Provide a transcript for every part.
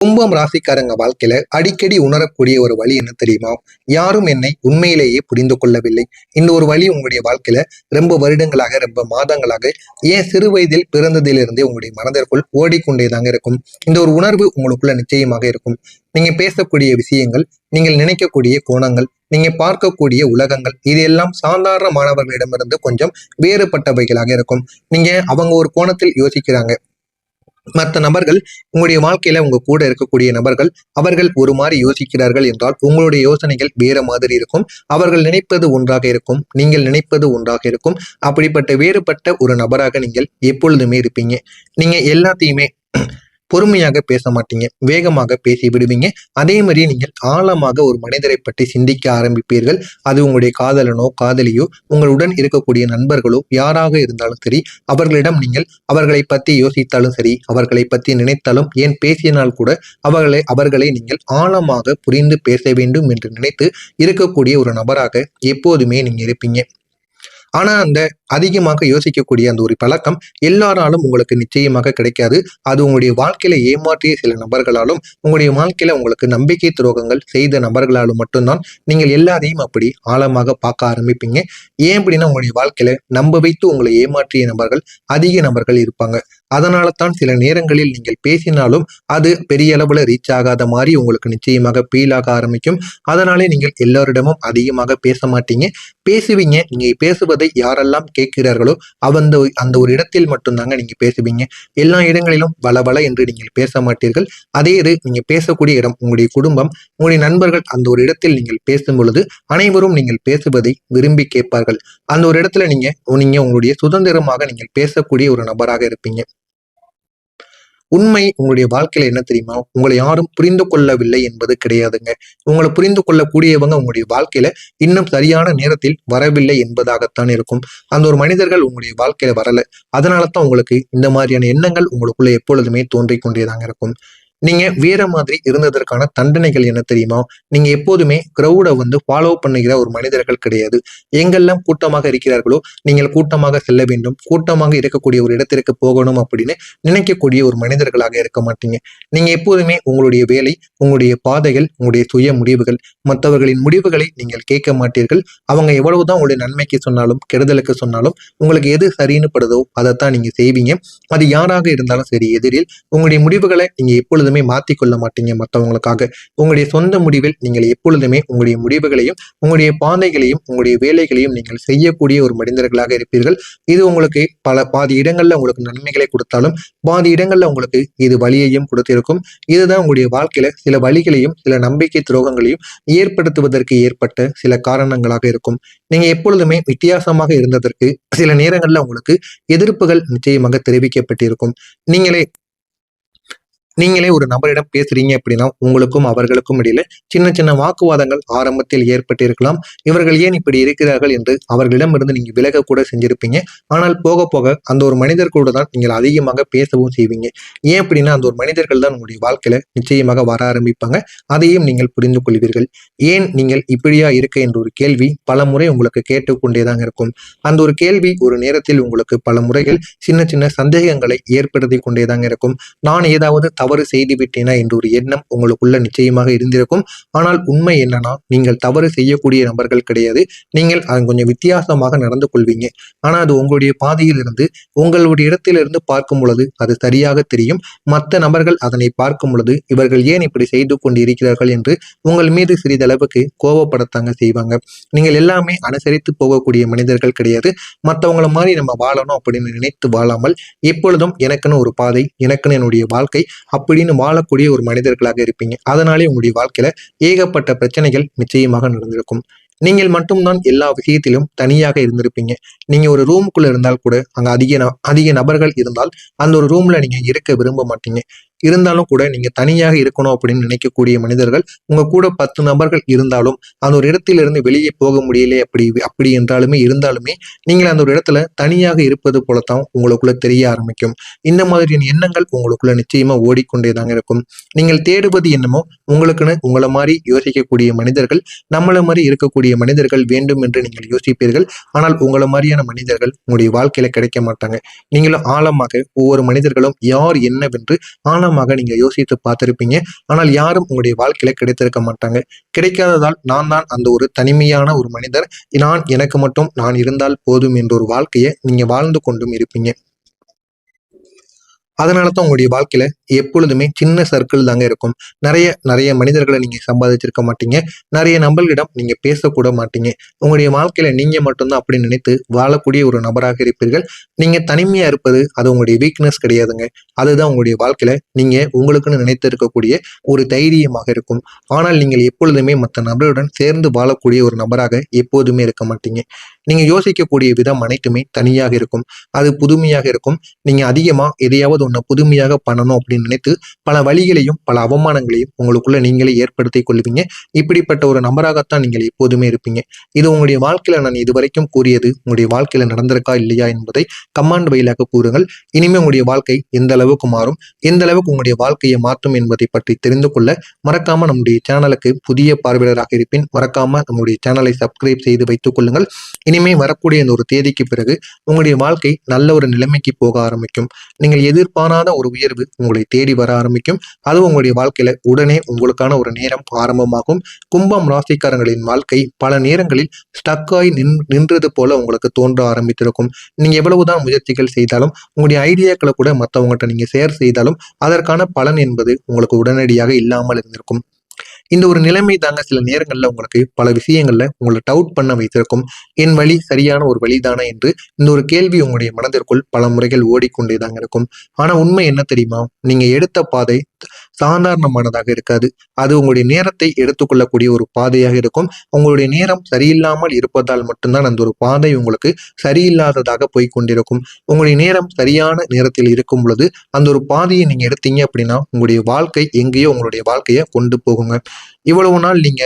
கும்பம் ராசிக்காரங்க வாழ்க்கையில அடிக்கடி உணரக்கூடிய ஒரு வழி என்ன தெரியுமா? யாரும் என்னை உண்மையிலேயே புரிந்து கொள்ளவில்லை. இந்த ஒரு வழி உங்களுடைய வாழ்க்கையில ரொம்ப வருடங்களாக, ரொம்ப மாதங்களாக, ஏன் சிறு வயதில் பிறந்ததிலிருந்தே உங்களுடைய மனதிற்குள் ஓடிக்கொண்டேதாங்க இருக்கும். இந்த ஒரு உணர்வு உங்களுக்குள்ள நிச்சயமாக இருக்கும். நீங்க பேசக்கூடிய விஷயங்கள், நீங்கள் நினைக்கக்கூடிய கோணங்கள், நீங்க பார்க்கக்கூடிய உலகங்கள், இது எல்லாம் சாதாரண மாணவர்களிடமிருந்து கொஞ்சம் வேறுபட்டவைகளாக இருக்கும். நீங்க அவங்க ஒரு கோணத்தில் யோசிக்கிறாங்க. மற்ற நபர்கள் உங்களுடைய வாழ்க்கையில உங்க கூட இருக்கக்கூடிய நபர்கள் அவர்கள் ஒரு மாதிரி யோசிக்கிறார்கள் என்றால் உங்களுடைய யோசனைகள் வேற மாதிரி இருக்கும். அவர்கள் நினைப்பது ஒன்றாக இருக்கும், நீங்கள் நினைப்பது ஒன்றாக இருக்கும். அப்படிப்பட்ட வேறுபட்ட ஒரு நபராக நீங்கள் எப்பொழுதுமே இருப்பீங்க. நீங்க எல்லாத்தையுமே பொறுமையாக பேச மாட்டீங்க, வேகமாக பேசி விடுவீங்க. அதே மாதிரி நீங்கள் ஆழமாக ஒரு மனிதரை பற்றி சிந்திக்க ஆரம்பிப்பீர்கள். அது உங்களுடைய காதலனோ காதலியோ உங்களுடன் இருக்கக்கூடிய நண்பர்களோ யாராக இருந்தாலும் சரி, அவர்களிடம் நீங்கள் அவர்களை பற்றி யோசித்தாலும் சரி, அவர்களை பற்றி நினைத்தாலும், ஏன் பேசினால் கூட அவர்களை நீங்கள் ஆழமாக புரிந்து பேச வேண்டும் என்று நினைத்து இருக்கக்கூடிய ஒரு நபராக எப்போதுமே நீங்க இருப்பீங்க. ஆனா அந்த அதிகமாக யோசிக்கக்கூடிய அந்த ஒரு பழக்கம் எல்லாராலும் உங்களுக்கு நிச்சயமாக கிடைக்காது. அது உங்களுடைய வாழ்க்கையில ஏமாற்றிய சில நபர்களாலும், உங்களுடைய வாழ்க்கையில உங்களுக்கு நம்பிக்கை துரோகங்கள் செய்த நபர்களாலும் மட்டும்தான் நீங்கள் எல்லாரையும் அப்படி ஆழமாக பார்க்க ஆரம்பிப்பீங்க. ஏன் அப்படின்னா உங்களுடைய வாழ்க்கையில நம்ப வைத்து உங்களை ஏமாற்றிய நபர்கள் அதிக நபர்கள் இருப்பாங்க. அதனால தான் சில நேரங்களில் நீங்கள் பேசினாலும் அது பெரிய அளவுல ரீச் ஆகாத மாதிரி உங்களுக்கு நிச்சயமாக ஃபீல் ஆக ஆரம்பிக்கும். அதனாலே நீங்கள் எல்லோரிடமும் அதிகமாக பேச மாட்டீங்க. பேசுவீங்க, நீங்க பேசுவதை யாரெல்லாம் கேட்கிறார்களோ அந்த அந்த ஒரு இடத்தில் மட்டும்தாங்க நீங்க பேசுவீங்க. எல்லா இடங்களிலும் வளவள என்று நீங்கள் பேச மாட்டீர்கள். அதே இது நீங்க பேசக்கூடிய இடம் உங்களுடைய குடும்பம், உங்களுடைய நண்பர்கள், அந்த ஒரு இடத்தில் நீங்கள் பேசும் பொழுது அனைவரும் நீங்கள் பேசுவதை விரும்பி கேட்பார்கள். அந்த ஒரு இடத்துல நீங்க நீங்க உங்களுடைய சுதந்திரமாக நீங்கள் பேசக்கூடிய ஒரு நபராக இருப்பீங்க. உண்மை உங்களுடைய வாழ்க்கையில என்ன தெரியுமா? உங்களை யாரும் புரிந்து கொள்ளவில்லை என்பது கிடையாதுங்க. உங்களை புரிந்து கொள்ளக்கூடியவங்க உங்களுடைய வாழ்க்கையில இன்னும் சரியான நேரத்தில் வரவில்லை என்பதாகத்தான் இருக்கும். அந்த ஒரு மனிதர்கள் உங்களுடைய வாழ்க்கையில வரல. அதனால தான் உங்களுக்கு இந்த மாதிரியான எண்ணங்கள் உங்களுக்குள்ள எப்பொழுதுமே தோன்றிக் கொண்டேதாங்க இருக்கும். நீங்க வேற மாதிரி இருந்ததற்கான தண்டனைகள் என்ன தெரியுமா? நீங்க எப்போதுமே கிரௌடை ஃபாலோ பண்ணுகிற ஒரு மனிதர்கள் கிடையாது. எங்கெல்லாம் கூட்டமாக இருக்கிறார்களோ நீங்கள் கூட்டமாக செல்ல வேண்டும், கூட்டமாக இருக்கக்கூடிய ஒரு இடத்திற்கு போகணும் அப்படின்னு நினைக்கக்கூடிய ஒரு மனிதர்களாக இருக்க மாட்டீங்க. நீங்க எப்போதுமே உங்களுடைய வேலை, உங்களுடைய பாதைகள், உங்களுடைய சுய முடிவுகள், மற்றவர்களின் முடிவுகளை நீங்கள் கேட்க மாட்டீர்கள். அவங்க எவ்வளவுதான் உங்களுடைய நன்மைக்கு சொன்னாலும் கெடுதலுக்கு சொன்னாலும் உங்களுக்கு எது சரின்னு படுதோ அதைத்தான் நீங்க செய்வீங்க. அது யாராக இருந்தாலும் சரி, எதிரில் உங்களுடைய முடிவுகளை நீங்க எப்பொழுதுமே மாற்றிக்கொள்ள மாட்டீங்க மற்றவங்களுக்காக. உங்களுடைய சொந்த முடிவில் நீங்கள் எப்பொழுதுமே உங்களுடைய முடிவுகளையும் உங்களுடைய பாதைகளையும் உங்களுடைய வேலைகளையும் நீங்கள் செய்யக்கூடிய ஒரு மனிதர்களாக இருப்பீர்கள். இது உங்களுக்கு பாதி இடங்கள்ல உங்களுக்கு நன்மைகளை கொடுத்தாலும் பாதி இடங்கள்ல உங்களுக்கு இது வலியையும் கொடுத்திருக்கும். இதுதான் உங்களுடைய வாழ்க்கையில சில வழிகளையும் சில நம்பிக்கை துரோகங்களையும் ஏற்படுத்துவதற்கு ஏற்பட்ட சில காரணங்களாக இருக்கும். நீங்க எப்பொழுதுமே வித்தியாசமாக இருந்ததற்கு சில நேரங்கள்ல உங்களுக்கு எதிர்ப்புகள் நிச்சயமாக தெரிவிக்கப்பட்டிருக்கும். நீங்களே நீங்களே ஒரு நபரிடம் பேசுறீங்க அப்படின்னா உங்களுக்கும் அவர்களுக்கும் இடையில சின்ன சின்ன வாக்குவாதங்கள் ஆரம்பத்தில் ஏற்பட்டிருக்கலாம். இவர்கள் ஏன் இப்படி இருக்கிறார்கள் என்று அவர்களிடம் இருந்து நீங்க விலக கூட செஞ்சிருப்பீங்க. ஆனால் போக போக அந்த ஒரு மனிதர் கூட தான் நீங்கள் அதிகமாக பேசவும் செய்வீங்க. ஏன் அப்படின்னா அந்த ஒரு மனிதர்கள் தான் உங்களுடைய வாழ்க்கையில நிச்சயமாக வர ஆரம்பிப்பாங்க. அதையும் நீங்கள் புரிந்து கொள்வீர்கள். ஏன் நீங்கள் இப்படியா இருக்க என்ற ஒரு கேள்வி பல முறை உங்களுக்கு கேட்டுக்கொண்டேதான் இருக்கும். அந்த ஒரு கேள்வி ஒரு நேரத்தில் உங்களுக்கு பல முறைகள் சின்ன சின்ன சந்தேகங்களை ஏற்படுத்தி கொண்டேதாங்க இருக்கும். நான் ஏதாவது தவறு செய்து விட்டேனா என்ற ஒரு எண்ணம் உங்களுக்குள்ள நிச்சயமாக இருந்திருக்கும். ஆனால் உண்மை என்னன்னா நீங்கள் தவறு செய்யக்கூடிய நபர்கள் கிடையாது. நீங்கள் கொஞ்சம் வித்தியாசமாக நடந்து கொள்வீங்க. ஆனா அது உங்களுடைய பாதையில் இருந்து உங்களுடைய இடத்திலிருந்து பார்க்கும் பொழுது அது சரியாக தெரியும். மற்ற நபர்கள் அதனை பார்க்கும் பொழுது இவர்கள் ஏன் இப்படி செய்து கொண்டு இருக்கிறார்கள் என்று உங்கள் மீது சிறிதளவுக்கு கோபப்படத்தாங்க செய்வாங்க. நீங்கள் எல்லாமே அனுசரித்து போகக்கூடிய மனிதர்கள் கிடையாது. மற்றவங்கள மாதிரி நம்ம வாழணும் அப்படின்னு நினைத்து வாழாமல் எப்பொழுதும் எனக்குன்னு ஒரு பாதை, எனக்குன்னு என்னுடைய வாழ்க்கை அப்படின்னு வாழக்கூடிய ஒரு மனிதர்களாக இருப்பீங்க. அதனாலே உங்களுடைய வாழ்க்கையில ஏகப்பட்ட பிரச்சனைகள் நிச்சயமாக நடந்திருக்கும். நீங்கள் மட்டும்தான் எல்லா விஷயத்திலும் தனியாக இருந்திருப்பீங்க. நீங்க ஒரு ரூமுக்குள்ள இருந்தால் கூட அங்க அதிக நபர்கள் இருந்தால் அந்த ஒரு ரூம்ல நீங்க இருக்க விரும்ப மாட்டீங்க. இருந்தாலும் கூட நீங்க தனியாக இருக்கணும் அப்படின்னு நினைக்கக்கூடிய மனிதர்கள் உங்க கூட 10 நபர்கள் இருந்தாலும் அந்த ஒரு இடத்திலிருந்து வெளியே போக முடியல அப்படி என்றாலுமே இருந்தாலுமே நீங்கள் அந்த ஒரு இடத்துல தனியாக இருப்பது போலத்தான் உங்களுக்குள்ள தெரிய ஆரம்பிக்கும். இந்த மாதிரியான எண்ணங்கள் உங்களுக்குள்ள நிச்சயமா ஓடிக்கொண்டேதாங்க இருக்கும். நீங்கள் தேடுவது என்னமோ உங்களுக்குன்னு உங்களை மாதிரி யோசிக்கக்கூடிய மனிதர்கள், நம்மள மாதிரி இருக்கக்கூடிய மனிதர்கள் வேண்டும் என்று நீங்கள் யோசிப்பீர்கள். ஆனால் உங்களை மாதிரியான மனிதர்கள் உங்களுடைய வாழ்க்கையில கிடைக்க மாட்டாங்க. நீங்களும் ஆழமாக ஒவ்வொரு மனிதர்களும் யார் என்னவென்று ஆழமாக ஆழமாக நீங்க யோசித்து பார்த்திருப்பீங்க. ஆனால் யாரும் உங்களுடைய வாழ்க்கையில கிடைத்திருக்க மாட்டாங்க. கிடைக்காததால் நான் தான் அந்த ஒரு தனிமையான ஒரு மனிதர், நான் எனக்கு மட்டும் நான் இருந்தால் போதும் என்ற ஒரு வாழ்க்கையை நீங்க வாழ்ந்து கொண்டும் இருப்பீங்க. அதனால தான் உங்களுடைய வாழ்க்கையில எப்பொழுதுமே சின்ன சர்க்கிள் தாங்க இருக்கும். நிறைய நிறைய மனிதர்களை நீங்க சம்பாதிச்சிருக்க மாட்டீங்க. நிறைய நபர்களிடம் நீங்க பேசக்கூட மாட்டீங்க. உங்களுடைய வாழ்க்கையில நீங்க மட்டும்தான் அப்படி நினைத்து வாழக்கூடிய ஒரு நபராக இருப்பீர்கள். நீங்க தனிமையா இருப்பது அது உங்களுடைய வீக்னஸ் கிடையாதுங்க. அதுதான் உங்களுடைய வாழ்க்கையில நீங்க உங்களுக்குன்னு நினைத்து இருக்கக்கூடிய ஒரு தைரியமாக இருக்கும். ஆனால் நீங்கள் எப்பொழுதுமே மற்ற நபருடன் சேர்ந்து வாழக்கூடிய ஒரு நபராக எப்போதுமே இருக்க மாட்டீங்க. நீங்க யோசிக்கக்கூடிய விதம் அனைத்துமே தனியாக இருக்கும். அது புதுமையாக இருக்கும். நீங்க அதிகமா எதையாவது ஒண்ணு புதுமையாக பண்ணணும் அப்படின்னு நினைத்து பல வழிகளையும் பல அவமானங்களையும் உங்களுக்குள்ள நீங்களே ஏற்படுத்திக் கொள்வீங்க. இப்படிப்பட்ட ஒரு நபராகத்தான் நீங்கள் எப்போதுமே இருப்பீங்க. இது உங்களுடைய வாழ்க்கையில நான் இதுவரைக்கும் கூறியது உங்களுடைய வாழ்க்கையில நடந்திருக்கா இல்லையா என்பதை கமாண்ட் வழியாக கூறுங்கள். இனிமே உங்களுடைய வாழ்க்கை எந்த அளவுக்கு மாறும், எந்த அளவுக்கு உங்களுடைய வாழ்க்கையை மாற்றும் என்பதை பற்றி தெரிந்து கொள்ள மறக்காம நம்முடைய சேனலுக்கு புதிய பார்வையாளராக இருப்பேன். மறக்காம நம்முடைய சேனலை சப்ஸ்கிரைப் செய்து வைத்துக் கொள்ளுங்கள். இனிமே வரக்கூடிய இந்த ஒரு தேதிக்கு பிறகு உங்களுடைய வாழ்க்கை நல்ல ஒரு நிலைமைக்கு போக ஆரம்பிக்கும். நீங்கள் எதிர்பாராத ஒரு உயர்வு உங்களை தேடி வர ஆரம்பிக்கும். அது உங்களுடைய வாழ்க்கையில உடனே உங்களுக்கான ஒரு நேரம் ஆரம்பமாகும். கும்பம் ராசிக்காரங்களின் வாழ்க்கை பல நேரங்களில் ஸ்டக்காய் நின்றது போல உங்களுக்கு தோன்ற ஆரம்பித்திருக்கும். நீங்க எவ்வளவுதான் முயற்சிகள் செய்தாலும் உங்களுடைய ஐடியாக்களை கூட மற்றவங்ககிட்ட நீங்க ஷேர் செய்தாலும் அதற்கான பலன் என்பது உங்களுக்கு உடனடியாக இல்லாமல் இருந்திருக்கும். இந்த ஒரு நிலைமை தாங்க சில நேரங்கள்ல உங்களுக்கு பல விஷயங்கள்ல உங்களை டவுட் பண்ண வைத்திருக்கும். என் வழி சரியான ஒரு வழிதானா என்று இந்த ஒரு கேள்வி உங்களுடைய மனதிற்குள் பல முறைகள் ஓடிக்கொண்டேதாங்க இருக்கும். ஆனா உண்மை என்ன தெரியுமா? நீங்க எடுத்த பாதை சாதாரணமானதாக இருக்காது. அது உங்களுடைய நேரத்தை எடுத்துக்கொள்ளக்கூடிய ஒரு பாதையாக இருக்கும். உங்களுடைய நேரம் சரியில்லாமல் இருப்பதால் மட்டும்தான் அந்த ஒரு பாதை உங்களுக்கு சரியில்லாததாக போய்கொண்டிருக்கும். உங்களுடைய நேரம் சரியான நேரத்தில் இருக்கும் பொழுது அந்த ஒரு பாதையை நீங்க எடுத்தீங்க அப்படின்னா உங்களுடைய வாழ்க்கை எங்கேயோ உங்களுடைய வாழ்க்கையை கொண்டு போகுங்க. இவ்வளவு நாள் நீங்க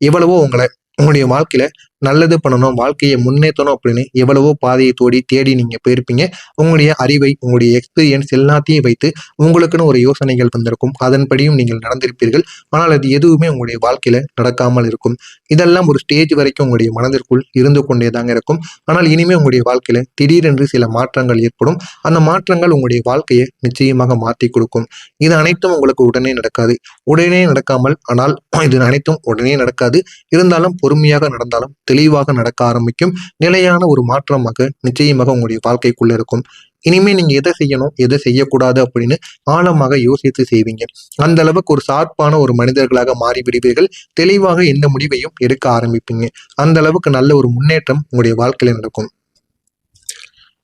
எவ்வளவோ உங்களுடைய வாழ்க்கையில நல்லது பண்ணணும், வாழ்க்கையை முன்னேற்றணும் அப்படின்னு எவ்வளவோ பாதையை தேடி நீங்க போயிருப்பீங்க. உங்களுடைய அறிவை, உங்களுடைய எக்ஸ்பீரியன்ஸ் எல்லாத்தையும் வைத்து உங்களுக்குன்னு ஒரு யோசனைகள் வந்திருக்கும். அதன்படியும் நீங்கள் நடந்திருப்பீர்கள். ஆனால் அது எதுவுமே உங்களுடைய வாழ்க்கையில நடக்காமல் இருக்கும். இதெல்லாம் ஒரு ஸ்டேஜ் வரைக்கும் உங்களுடைய மனதிற்குள் இருந்து கொண்டே தாங்க இருக்கும். ஆனால் இனிமே உங்களுடைய வாழ்க்கையில திடீரென்று சில மாற்றங்கள் ஏற்படும். அந்த மாற்றங்கள் உங்களுடைய வாழ்க்கையை நிச்சயமாக மாற்றி கொடுக்கும். இது அனைத்தும் உங்களுக்கு உடனே நடக்காது. உடனே நடக்காமல், ஆனால் இது அனைத்தும் உடனே நடக்காது. இருந்தாலும் பொறுமையாக நடந்தாலும் தெளிவாக நடக்க ஆரம்பிக்கும். நிலையான ஒரு மாற்றமாக நிச்சயமாக உங்களுடைய வாழ்க்கைக்குள்ள இருக்கும். இனிமே நீங்க எதை செய்யணும், எதை செய்யக்கூடாது அப்படின்னு ஆழமாக யோசித்து செய்வீங்க. அந்த அளவுக்கு ஒரு ஷார்ப்பான ஒரு மனிதர்களாக மாறிவிடுவீர்கள். தெளிவாக எந்த முடிவையும் எடுக்க ஆரம்பிப்பீங்க. அந்த அளவுக்கு நல்ல ஒரு முன்னேற்றம் உங்களுடைய வாழ்க்கையில நடக்கும்.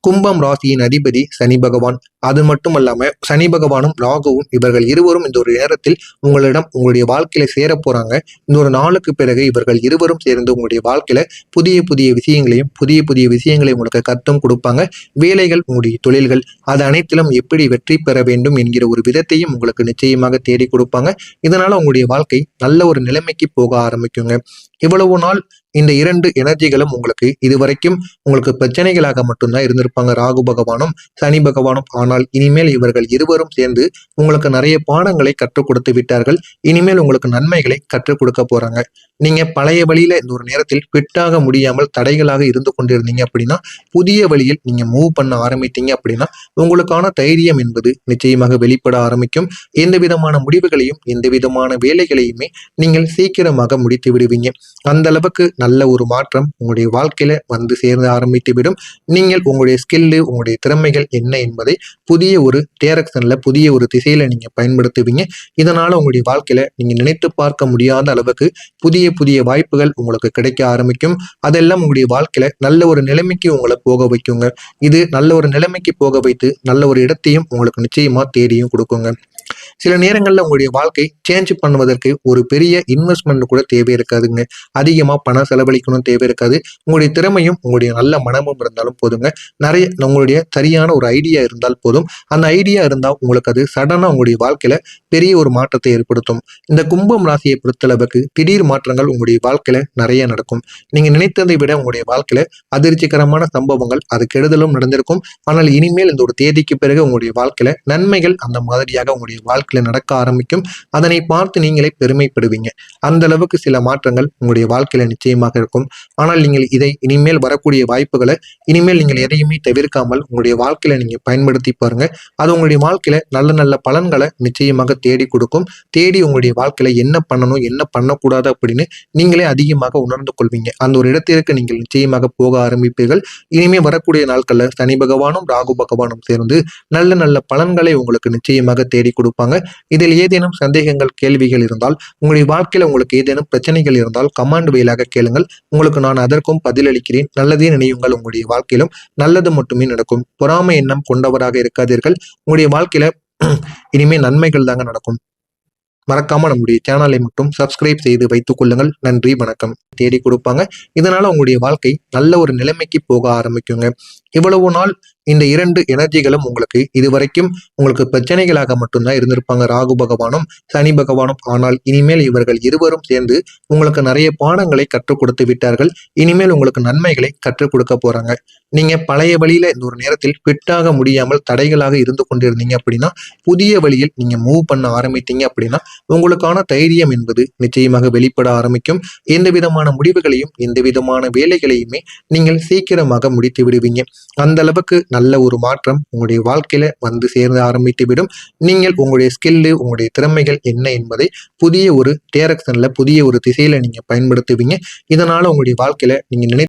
கும்பம் ராசியின் அதிபதி சனி பகவான். அது மட்டும் அல்லாம சனி பகவானும் ராகுவும் இவர்கள் இருவரும் இந்த ஒரு நேரத்தில் உங்களிடம் உங்களுடைய வாழ்க்கையில சேர போறாங்க. இந்த ஒரு நாளுக்கு பிறகு இவர்கள் இருவரும் சேர்ந்து உங்களுடைய வாழ்க்கையில புதிய புதிய விஷயங்களையும் உங்களுக்கு கற்றும் கொடுப்பாங்க. வேலைகள், உங்களுடைய தொழில்கள், அது அனைத்திலும் எப்படி வெற்றி பெற வேண்டும் என்கிற ஒரு விதத்தையும் உங்களுக்கு நிச்சயமாக தேடி கொடுப்பாங்க. இதனால உங்களுடைய வாழ்க்கை நல்ல ஒரு நிலைமைக்கு போக ஆரம்பிக்குங்க. இவ்வளவு நாள் இந்த இரண்டு எனர்ஜிகளும் உங்களுக்கு இதுவரைக்கும் உங்களுக்கு பிரச்சனைகளாக மட்டும்தான் இருந்திருப்பாங்க, ராகு பகவானும் சனி பகவானும். ஆனால் இனிமேல் இவர்கள் இருவரும் சேர்ந்து உங்களுக்கு நிறைய பாடங்களை கற்றுக் கொடுத்து விட்டார்கள். இனிமேல் உங்களுக்கு நன்மைகளை கற்றுக் கொடுக்க போறாங்க. நீங்க பழைய வழியில இந்த ஒரு நேரத்தில் ஃபிட்டாக முடியாமல் தடைகளாக இருந்து கொண்டிருந்தீங்க அப்படின்னா புதிய வழியில் நீங்க மூவ் பண்ண ஆரம்பித்தீங்க அப்படின்னா உங்களுக்கான தைரியம் என்பது நிச்சயமாக வெளிப்பட ஆரம்பிக்கும். எந்த விதமான முடிவுகளையும் எந்த விதமான வேலைகளையுமே நீங்கள் சீக்கிரமாக முடித்து விடுவீங்க. அந்த அளவுக்கு நல்ல ஒரு மாற்றம் உங்களுடைய வாழ்க்கையில வந்து சேர்ந்து ஆரம்பித்து விடும். நீங்கள் உங்களுடைய ஸ்கில்லு, உங்களுடைய திறமைகள் என்ன என்பதை புதிய ஒரு டைரக்ஷன்ல, புதிய ஒரு திசையில நீங்க பயன்படுத்துவீங்க. இதனால உங்களுடைய வாழ்க்கையில நீங்க நினைத்து பார்க்க முடியாத அளவுக்கு புதிய புதிய வாய்ப்புகள் உங்களுக்கு கிடைக்க ஆரம்பிக்கும். அதெல்லாம் உங்களுடைய வாழ்க்கையில நல்ல ஒரு நிலைமைக்கு உங்களை போக வைக்குங்க. இது நல்ல ஒரு நிலைமைக்கு போக வைத்து நல்ல ஒரு இடத்தையும் உங்களுக்கு நிச்சயமா தேடியும் கொடுக்குங்க. சில நேரங்கள்ல உங்களுடைய வாழ்க்கை சேஞ்ச் பண்ணுவதற்கு ஒரு பெரிய இன்வெஸ்ட்மெண்ட் கூட தேவை இருக்காதுங்க. அதிகமா பணம் செலவழிக்கணும் தேவை இருக்காது. உங்களுடைய திறமையும் உங்களுடைய நல்ல மனமும் இருந்தாலும் போதுங்க. நிறைய உங்களுடைய சரியான ஒரு ஐடியா இருந்தால் போதும். அந்த ஐடியா இருந்தால் உங்களுக்கு அது சடனா உங்களுடைய வாழ்க்கையில பெரிய ஒரு மாற்றத்தை ஏற்படுத்தும். இந்த கும்பம் ராசியை பொறுத்தளவுக்கு திடீர் மாற்றங்கள் உங்களுடைய வாழ்க்கையில நிறைய நடக்கும். நீங்க நினைத்ததை விட உங்களுடைய வாழ்க்கையில அதிர்ச்சிகரமான சம்பவங்கள், அது கெடுதலும் நடந்திருக்கும். ஆனால் இனிமேல் இந்த ஒரு தேதிக்கு பிறகு உங்களுடைய வாழ்க்கையில நன்மைகள் அந்த மாதிரியாக உங்களுடைய வாழ்க்கையில நடக்க ஆரம்பிக்கும். அதனை பார்த்து நீங்களே பெருமைப்படுவீங்க. அந்த அளவுக்கு சில மாற்றங்கள் உங்களுடைய உங்களுடைய வாழ்க்கையில நிச்சயமாக இருக்கும். ஆனால் நீங்கள் இதை இனிமேல் வரக்கூடிய வாய்ப்புகளை இனிமேல் நீங்கள் எதையுமே தவிர்க்காமல் உங்களுடைய வாழ்க்கையில நீங்க பயன்படுத்தி பாருங்க. அது உங்களுடைய வாழ்க்கையில நல்ல நல்ல பலன்களை நிச்சயமாக தேடி கொடுக்கும். தேடி உங்களுடைய வாழ்க்கையில என்ன பண்ணணும் என்ன பண்ணக்கூடாது அப்படின்னு நீங்களே அதிகமாக உணர்ந்து கொள்வீங்க. அந்த ஒரு இடத்திற்கு நீங்கள் நிச்சயமாக போக ஆரம்பிப்பீர்கள். இனிமே வரக்கூடிய நாட்கள்ல சனி பகவானும் ராகு பகவானும் சேர்ந்து நல்ல நல்ல பலன்களை உங்களுக்கு நிச்சயமாக தேடி கொடுப்பாங்க. இதில் ஏதேனும் சந்தேகங்கள் கேள்விகள் இருந்தால் உங்களுடைய வாழ்க்கையில உங்களுக்கு ஏதேனும் பிரச்சனைகள் இருந்தால் கமாண்ட் வாயிலாக கேளுங்கள். உங்களுக்கு நான் அதற்கும் பதிலளிக்கிறேன். நல்லதே நினையுங்கள். உங்களுடைய வாழ்க்கையிலும் நல்லது மட்டுமே நடக்கும். பொறாமை எண்ணம் கொண்டவராக இருக்காதீர்கள். உங்களுடைய வாழ்க்கையில இனிமே நன்மைகள் தாங்க நடக்கும். மறக்காம நம்முடைய சேனலை மட்டும் சப்ஸ்கிரைப் செய்து வைத்துக் கொள்ளுங்கள். நன்றி, வணக்கம். தேடி கொடுப்பாங்க. இதனால உங்களுடைய வாழ்க்கை நல்ல ஒரு நிலைமைக்கு போக ஆரம்பிக்குங்க. இவ்வளவு நாள் இந்த 2 எனர்ஜிகளும் உங்களுக்கு இதுவரைக்கும் உங்களுக்கு பிரச்சனைகளாக மட்டும்தான் இருந்திருப்பாங்க, ராகு பகவானும் சனி பகவானும். ஆனால் இனிமேல் இவர்கள் இருவரும் சேர்ந்து உங்களுக்கு நிறைய பாடங்களை கற்றுக் கொடுத்து விட்டார்கள். இனிமேல் உங்களுக்கு நன்மைகளை கற்றுக் கொடுக்க போறாங்க. நீங்க பழைய வழியில இந்த ஒரு நேரத்தில் ஃபிட்டாக முடியாமல் தடைகளாக இருந்து கொண்டிருந்தீங்க அப்படின்னா, புதிய வழியில் நீங்க மூவ் பண்ண ஆரம்பித்தீங்க அப்படின்னா உங்களுக்கான தைரியம் என்பது நிச்சயமாக வெளிப்பட ஆரம்பிக்கும். எந்த விதமான முடிவுகளையும் எந்த விதமான வேலைகளையுமே நீங்கள் சீக்கிரமாக முடித்து விடுவீங்க. அந்த அளவுக்கு நல்ல ஒரு மாற்றம் உங்களுடைய வாழ்க்கையில வந்து சேர்ந்து ஆரம்பித்து விடும். நீங்கள் உங்களுடைய ஸ்கில்லு உங்களுடைய திறமைகள் என்ன என்பதை புதிய ஒரு டைரக்ஷன்ல புதிய ஒரு திசையில நீங்க பயன்படுத்துவீங்க. இதனால உங்களுடைய வாழ்க்கையில நீங்க